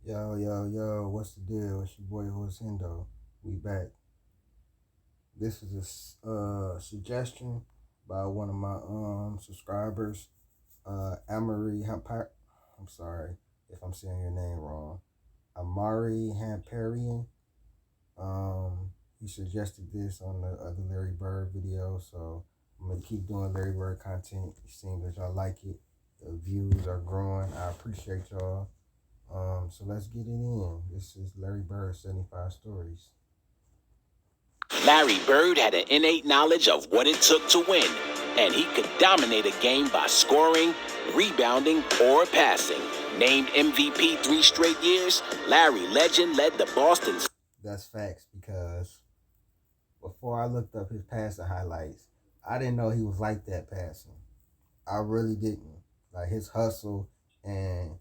Yo, what's the deal? It's your boy Hendo. We back. This is a suggestion by one of my subscribers, Amari Hampar. I'm sorry if I'm saying your name wrong. Amari Hamparian. He suggested this on the other Larry Bird video, so I'm gonna keep doing Larry Bird content. It seems that y'all like it. The views are growing. I appreciate y'all. So let's get it in. This is Larry Bird 75 Stories. Larry Bird had an innate knowledge of what it took to win, and he could dominate a game by scoring, rebounding, or passing. Named MVP 3 straight years, Larry Legend led the Boston. That's facts because before I looked up his passing highlights, I didn't know he was like that passing. I really didn't. Like his hustle and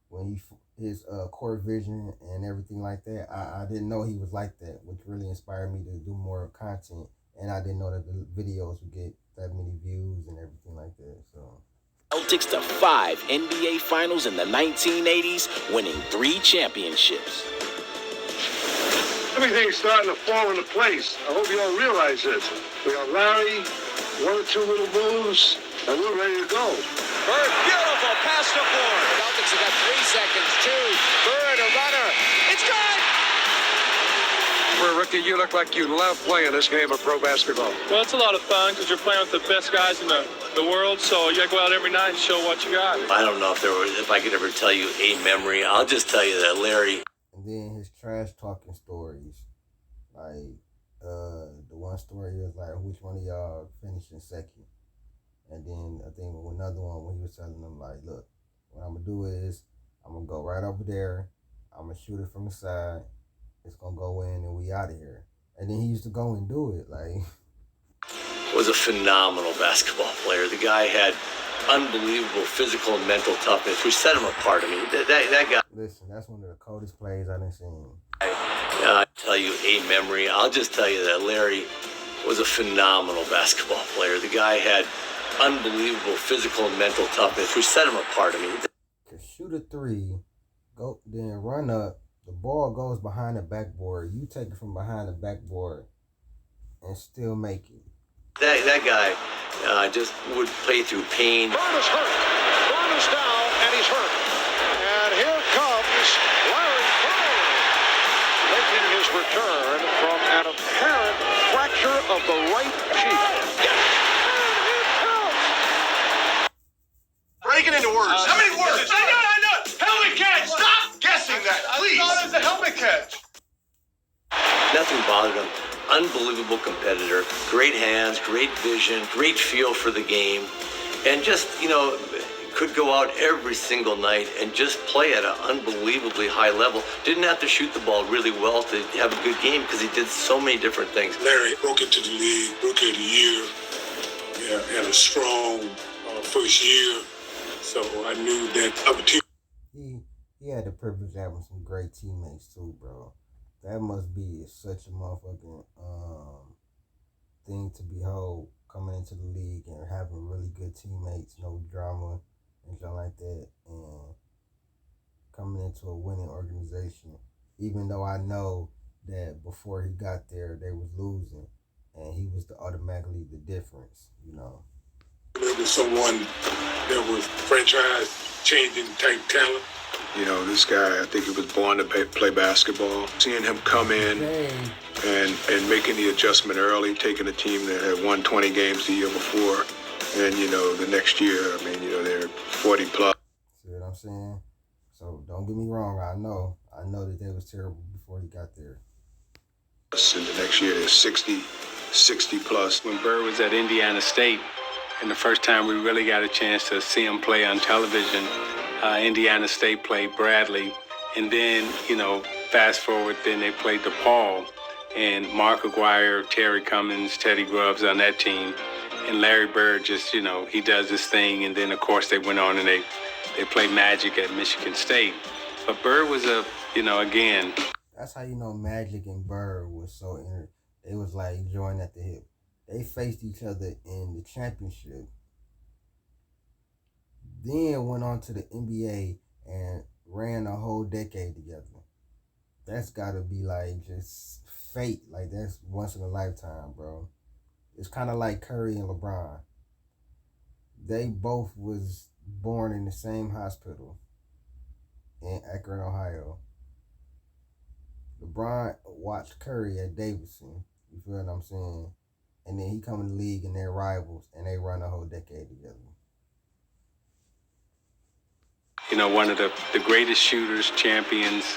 when his court vision and everything like that, I didn't know he was like that, which really inspired me to do more content. And I didn't know that the videos would get that many views and everything like that. So Celtics to 5 NBA Finals in the 1980s, winning 3 championships. Everything's starting to fall into place. I hope you all realize this. We got Larry, 1 or 2 little moves, and we're ready to go. Bird, beautiful pass to Ford. Celtics have got 3 seconds. 2. Bird, a runner. It's good! For a rookie, you look like you love playing this game of pro basketball. Well, it's a lot of fun because you're playing with the best guys in the world, so you got to go out every night and show what you got. I don't know if I could ever tell you a memory. I'll just tell you that Larry. And then his trash talking stories, like the one story was like, which one of y'all finished in second? And then I think another one when he was telling them like, look, what I'm gonna do is I'm gonna go right over there, I'm gonna shoot it from the side, it's gonna go in and we out of here. And then he used to go and do it like. Was a phenomenal basketball player. The guy had unbelievable physical and mental toughness, which set him apart. I mean, that guy. Listen, that's one of the coldest plays I've seen. I tell you a memory. I'll just tell you that Larry was a phenomenal basketball player. The guy had unbelievable physical and mental toughness, which set him apart. I mean, to shoot a 3, go then run up. The ball goes behind the backboard. You take it from behind the backboard and still make it. That guy just would play through pain. Bird is hurt. Bird is down, and he's hurt. And here comes Larry Bird, making his return from an apparent fracture of the right cheek. And here comes. Breaking into words. How many words? I know. Helmet catch. Stop guessing that, please. I thought it was a helmet catch. Nothing bothered him. Unbelievable competitor, great hands, great vision, great feel for the game, and just, could go out every single night and just play at an unbelievably high level. Didn't have to shoot the ball really well to have a good game because he did so many different things. Larry broke into the league, Rookie of the Year, had a strong first year, so I knew that other team. He had the privilege of having some great teammates too, bro. That must be such a motherfucking thing to behold coming into the league and having really good teammates, no drama and something like that, and coming into a winning organization. Even though I know that before he got there, they was losing, and he was automatically the difference, There was someone that was franchise-changing type talent. This guy, I think he was born to play basketball. Seeing him come in and making the adjustment early, taking a team that had won 20 games the year before, and, the next year, they're 40 plus. See what I'm saying? So don't get me wrong, I know that they was terrible before he got there. And the next year, they're 60 plus. When Bird was at Indiana State, and the first time we really got a chance to see him play on television, Indiana State played Bradley, and then, fast forward, then they played DePaul, and Mark Aguirre, Terry Cummings, Teddy Grubbs on that team, and Larry Bird just, he does this thing, and then, of course, they went on and they played Magic at Michigan State. But Bird was again. That's how you know Magic and Bird was so they was like joined at the hip. They faced each other in the championship. Then went on to the NBA and ran a whole decade together. That's gotta be like just fate. Like that's once in a lifetime, bro. It's kind of like Curry and LeBron. They both was born in the same hospital in Akron, Ohio. LeBron watched Curry at Davidson. You feel what I'm saying? And then he come in the league and they're rivals and they run a whole decade together. You know, one of the greatest shooters, champions,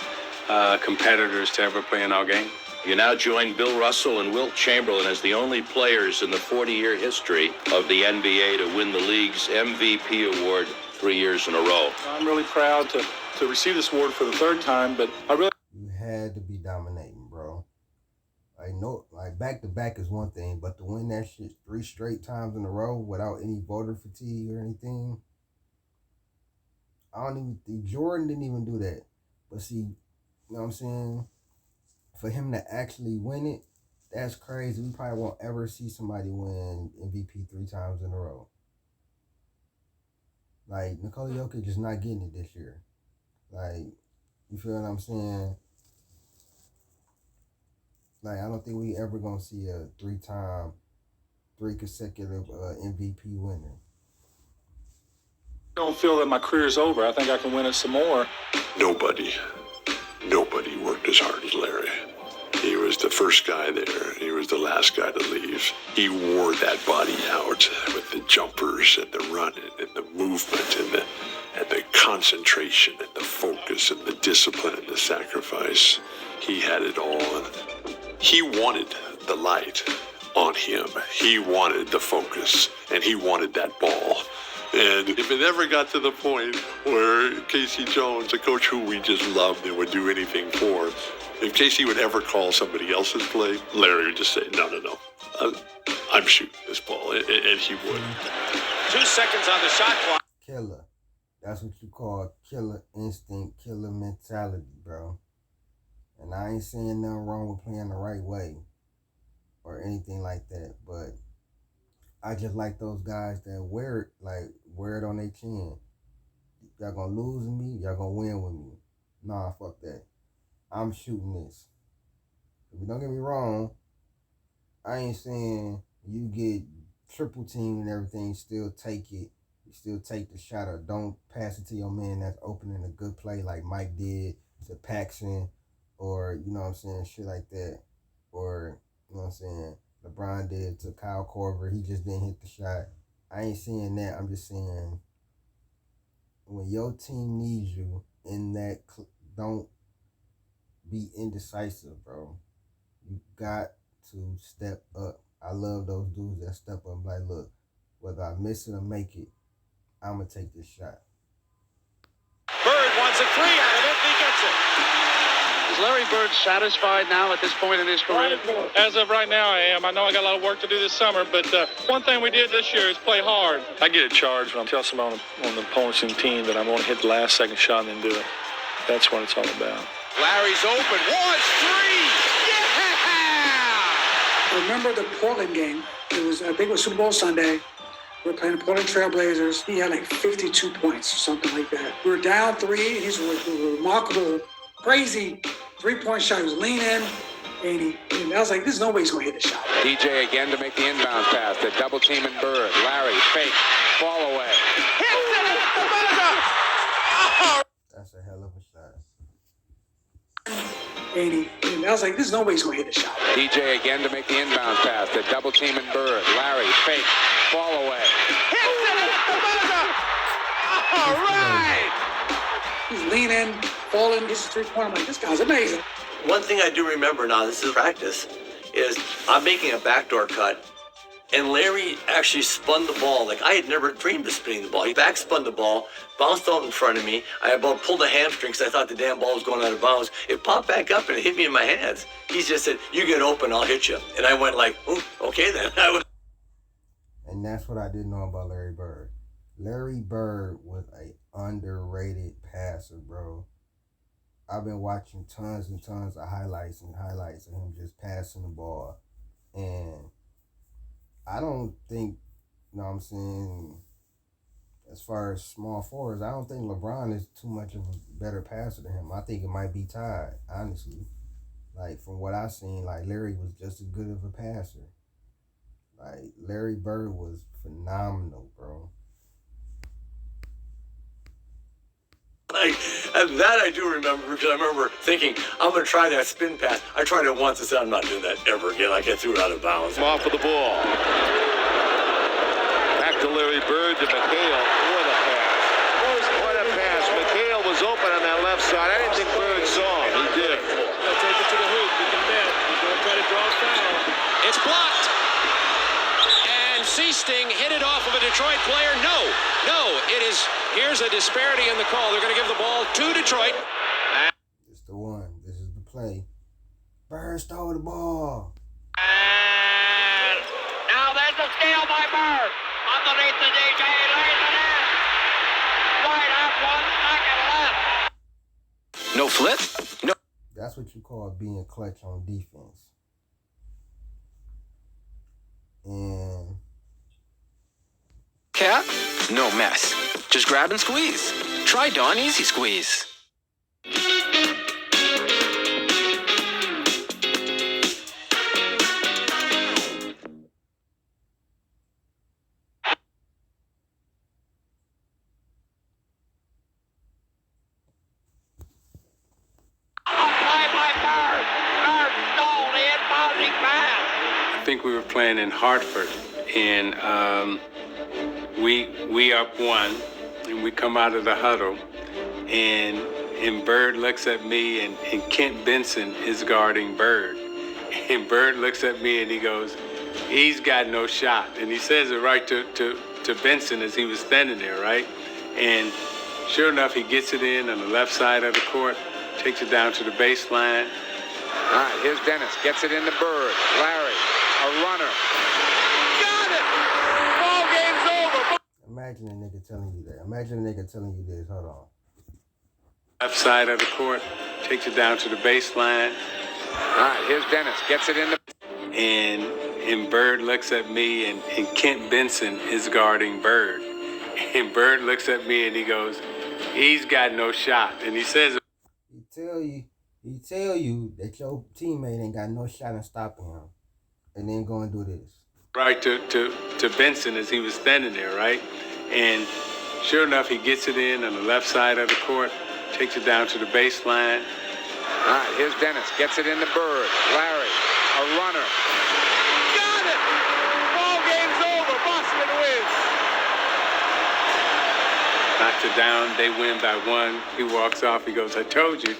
competitors to ever play in our game. You now join Bill Russell and Wilt Chamberlain as the only players in the 40-year history of the NBA to win the league's MVP award 3 years in a row. I'm really proud to receive this award for the third time, but I really... You had to be dominating, bro. Like back to back is one thing, but to win that shit 3 straight times in a row without any voter fatigue or anything, Jordan didn't even do that. But see, you know what I'm saying? For him to actually win it, that's crazy. We probably won't ever see somebody win MVP 3 times in a row. Like, Nikola Jokic is not getting it this year. Like, you feel what I'm saying? Like, I don't think we ever gonna see a 3 consecutive MVP winner. I don't feel that my career is over. I think I can win it some more. Nobody worked as hard as Larry. He was the first guy there. He was the last guy to leave. He wore that body out with the jumpers and the running and the movement and the concentration and the focus and the discipline and the sacrifice. He had it all. He wanted the light on him. He wanted the focus, and he wanted that ball. And if it ever got to the point where Casey Jones, a coach who we just loved and would do anything for, if Casey would ever call somebody else's play, Larry would just say, no, I'm shooting this ball, and he would. 2 seconds on the shot clock. Killer. That's what you call killer instinct, killer mentality, bro. And I ain't saying nothing wrong with playing the right way or anything like that, but I just like those guys that wear it on their chin. Y'all gonna lose with me, y'all gonna win with me. Nah, fuck that. I'm shooting this. Don't get me wrong, I ain't saying you get triple teamed and everything, still take it. You still take the shot or don't pass it to your man that's opening a good play like Mike did to Paxson or, you know what I'm saying, shit like that. Or, you know what I'm saying, LeBron did to Kyle Korver. He just didn't hit the shot. I ain't saying that. I'm just saying when your team needs you in that, don't be indecisive, bro. You got to step up. I love those dudes that step up and like, look, whether I miss it or make it, I'm going to take this shot. Bird wants a 3 out of it. He gets it. Is Larry Bird satisfied now at this point in his career? As of right now, I am. I know I got a lot of work to do this summer, but one thing we did this year is play hard. I get a charge when I tell somebody on the opposing team that I'm going to hit the last second shot and then do it. That's what it's all about. Larry's open. Wants 3. Yeah! Remember the Portland game? I think it was Super Bowl Sunday. We were playing the Portland Trailblazers. He had like 52 points or something like that. We were down 3, and he's a remarkable, crazy 3-point shot. He was leaning, and I was like, there's no way he's going to hit the shot. DJ again to make the inbound pass. The double team and Bird. Larry, fake, fall away. Hits it! Oh! That's a hell of a shot. And I was like, there's no way he's going to hit the shot. DJ again to make the inbound pass. The double team and Bird. Larry, fake, fall away. Hits it! All right! He's leaning, falling, gets the 3-point. I'm like, this guy's amazing. One thing I do remember now, this is practice, is I'm making a backdoor cut, and Larry actually spun the ball. Like, I had never dreamed of spinning the ball. He back spun the ball, bounced out in front of me. I about pulled a hamstring because I thought the damn ball was going out of bounds. It popped back up and it hit me in my hands. He just said, you get open, I'll hit you. And I went like, okay then. And that's what I didn't know about Larry Bird. Larry Bird was an underrated passer, bro. I've been watching tons and tons of highlights of him just passing the ball. And I don't think, you know what I'm saying, as far as small forwards, I don't think LeBron is too much of a better passer than him. I think it might be tied, honestly. Like, from what I've seen, like, Larry was just as good of a passer. Like, Larry Bird was phenomenal, bro. That I do remember, because I remember thinking, I'm going to try that spin pass. I tried it once and said, I'm not doing that ever again. I get threw it out of bounds. Off of the ball. Back to Larry Bird to McHale. What a pass. What a pass. McHale was open on that left side. I didn't think Bird saw him. He did. He'll take it to the hoop. You can bet. He's going to try to draw a foul. It's blocked. And Seasting hit it off of a Detroit player. No, it is. Here's a disparity in the call. They're going to give the ball to Detroit. It's the one. This is the play. Bird stole the ball. And now there's a steal by Bird. Underneath the DJ, lays it in. Right up 1 second left. No flip? No. That's what you call being clutch on defense. And Cap? No mess. Just grab and squeeze. Try Dawn Easy Squeeze. I think we were playing in Hartford, and we up one, and we come out of the huddle, and Bird looks at me, and Kent Benson is guarding Bird, and Bird looks at me and he goes, he's got no shot, and he says it right to Benson as he was standing there, right, and sure enough, he gets it in on the left side of the court, takes it down to the baseline. All right, here's Dennis. Gets it into Bird. Larry, a runner. Got it! Ball game's over. imagine a nigga telling you that. Imagine a nigga telling you this. Hold on. Left side of the court, takes it down to the baseline. All right, here's Dennis. Gets it into... And Bird looks at me, and Kent Benson is guarding Bird. And Bird looks at me and he goes, he's got no shot. And he says... He tell you that your teammate ain't got no shot in stopping him. And then go and do this. Right to Benson as he was standing there, right? And sure enough, he gets it in on the left side of the court, takes it down to the baseline. All right, here's Dennis. Gets it into Bird. Larry, a runner. Got it! Ball game's over. Boston wins. Knocked it down. They win by one. He walks off. He goes, I told you,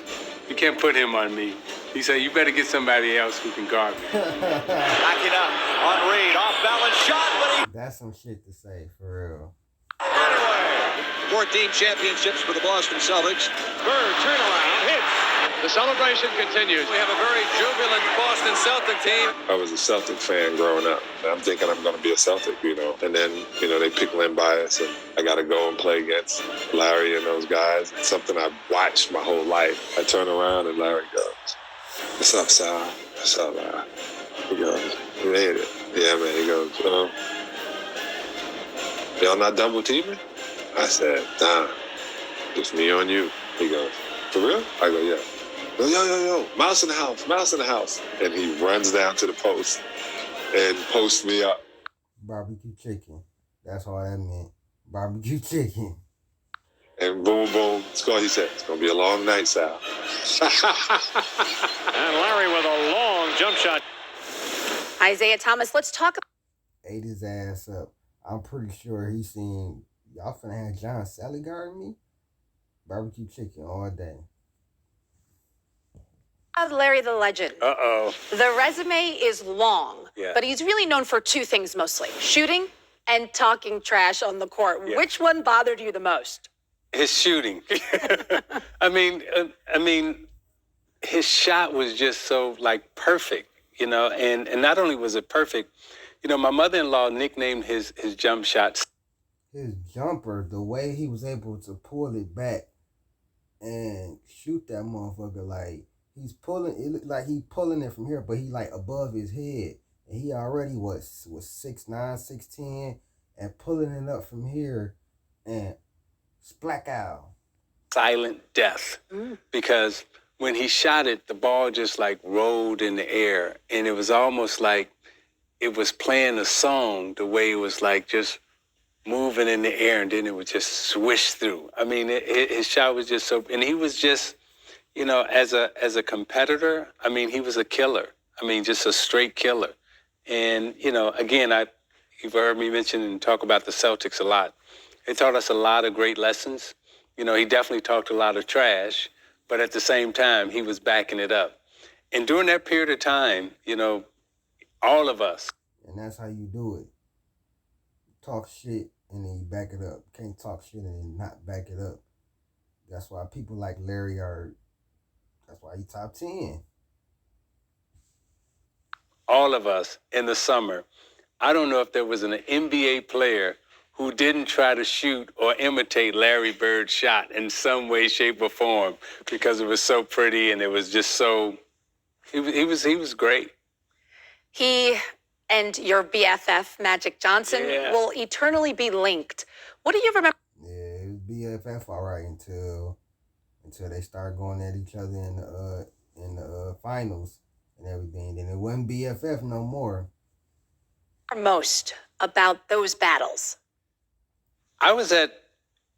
you can't put him on me. He said, you better get somebody else who can guard me. Back it up on Reed. Off balance shot, but he... That's some shit to say, for real. Anyway, 14 championships for the Boston Celtics. Bird turnaround hits. The celebration continues. We have a very jubilant Boston Celtic team. I was a Celtic fan growing up. I'm thinking I'm going to be a Celtic, you know. And then, you know, they pick Len Bias, and I got to go and play against Larry and those guys. It's something I've watched my whole life. I turn around and Larry goes, what's up, Sal? What's up, man? He goes, you made it. Yeah, man. He goes, y'all not double teaming? I said, nah, just me on you. He goes, for real? I go, yeah. Yo, mouse in the house. And he runs down to the post and posts me up. Barbecue chicken. That's all that meant. Barbecue chicken. And boom, boom, score. He said, it's going to be a long night, Sal. And Larry with a long jump shot. Isaiah Thomas, let's talk about... Ate his ass up. I'm pretty sure he's seen, y'all finna have John Sally guarding me? Barbecue chicken all day. Of Larry the Legend. Uh-oh. The resume is long, Yeah. but he's really known for two things mostly, shooting and talking trash on the court. Yeah. Which one bothered you the most? His shooting. I mean, his shot was just so, like, perfect, you know, and not only was it perfect, you know, my mother-in-law nicknamed his jump shots. His jumper, the way he was able to pull it back and shoot that motherfucker, like, he's pulling, it looked like he pulling it from here, but he, like, above his head. And he already was 6'9", 6'10", and pulling it up from here and splackow. Silent death. Because when he shot it, the ball just like rolled in the air, and it was almost like it was playing a song, the way it was like just moving in the air, and then it would just swish through. I mean, his shot was just so, and he was just, you know, as a competitor, I mean, he was a killer. I mean, just a straight killer. And, you know, again, you've heard me mention and talk about the Celtics a lot. They taught us a lot of great lessons. You know, he definitely talked a lot of trash, but at the same time, he was backing it up. And during that period of time, you know, all of us. And that's how you do it. Talk shit and then you back it up. Can't talk shit and then not back it up. That's why people like Larry that's why he top 10. All of us in the summer, I don't know if there was an NBA player who didn't try to shoot or imitate Larry Bird's shot in some way, shape, or form because it was so pretty and it was just so, he was great. He and your BFF, Magic Johnson, will eternally be linked. What do you remember? Yeah, it was BFF all right until they started going at each other in the finals and everything. Then it wasn't BFF no more. Most about those battles? I was at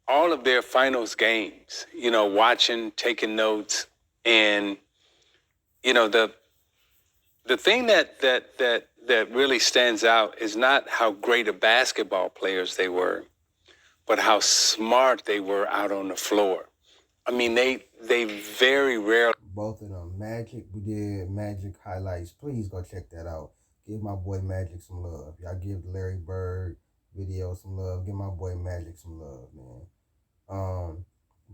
all of their finals games, you know, watching, taking notes, and you know the thing that really stands out is not how great of basketball players they were, but how smart they were out on the floor. I mean, they very rarely. Both of them. Magic, we did Magic highlights. Please go check that out. Give my boy Magic some love. Y'all give the Larry Bird video some love. Give my boy Magic some love, man.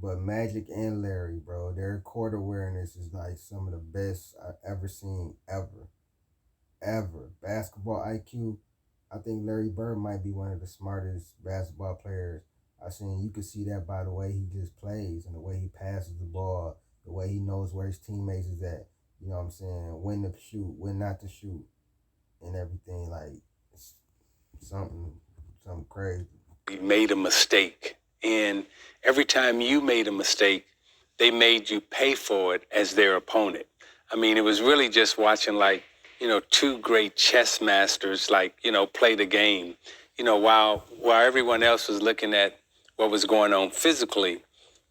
But Magic and Larry, bro, their court awareness is like some of the best I've ever seen, ever. Basketball IQ, I think Larry Bird might be one of the smartest basketball players I've seen. You can see that by the way he just plays and the way he passes the ball, the way he knows where his teammates is at. You know what I'm saying? When to shoot, when not to shoot, and everything. Like, it's something crazy. You made a mistake, and every time you made a mistake, they made you pay for it as their opponent. I mean, it was really just watching, like, you know, two great chess masters, like, you know, play the game. You know, while everyone else was looking at what was going on physically,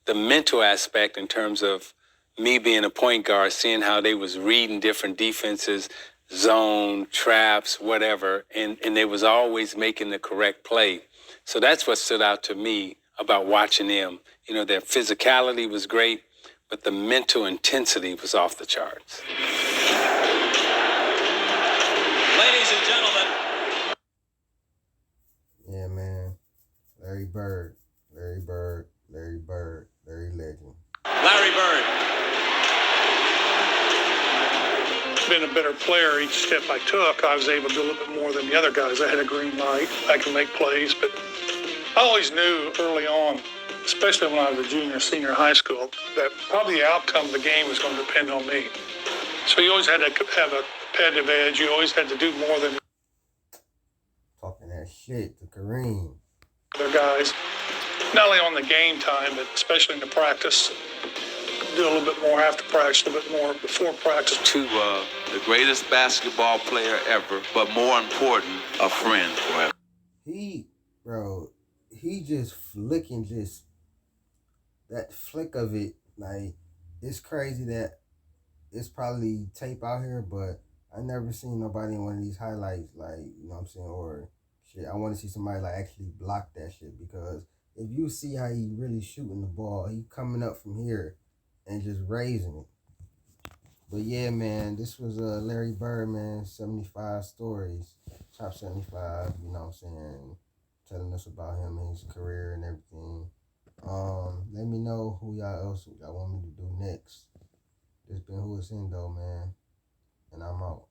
the mental aspect in terms of me being a point guard, seeing how they was reading different defenses, zone, traps, whatever, and they was always making the correct play. So that's what stood out to me about watching them. You know, their physicality was great, but the mental intensity was off the charts. Ladies and gentlemen. Yeah, man. Larry Bird, Larry Legend. Larry Bird. Been a better player each step I took. I was able to do a little bit more than the other guys. I had a green light. I can make plays, but I always knew early on, especially when I was a junior, senior high school, that probably the outcome of the game was going to depend on me. So you always had to have a competitive edge. You always had to do more than talking that shit to Kareem. Other guys, not only on the game time, but especially in the practice. Do a little bit more after practice, a little bit more before practice. To the greatest basketball player ever, but more important, a friend forever. He just flicking, just that flick of it, like, it's crazy that it's probably tape out here, but I never seen nobody in one of these highlights, like, you know what I'm saying, or shit. I want to see somebody like actually block that shit, because if you see how he really shooting the ball, he coming up from here and just raising it. But yeah, man, this was Larry Bird, man, 75 stories, top 75, you know what I'm saying, telling us about him and his career and everything. Let me know who y'all want me to do next. This been Who It's Endo, man, and I'm out.